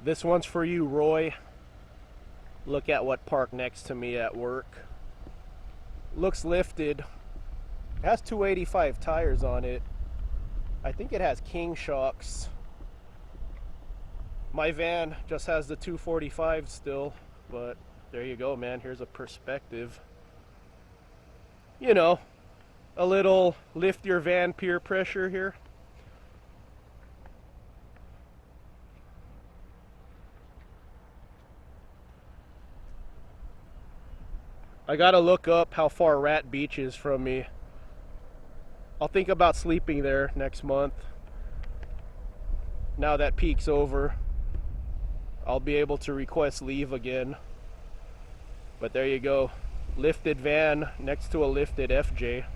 This one's for you, Roy. Look at what parked next to me at work. Looks lifted. It has 285 tires on it. I think it has king shocks. My van just has the 245 still, but there you go, man. Here's a perspective. You know, a little lift your van peer pressure here. I gotta look up how far Rat Beach is from me. I'll think about sleeping there next month. Now that peak's over, I'll be able to request leave again. But there you go. Lifted van next to a lifted FJ.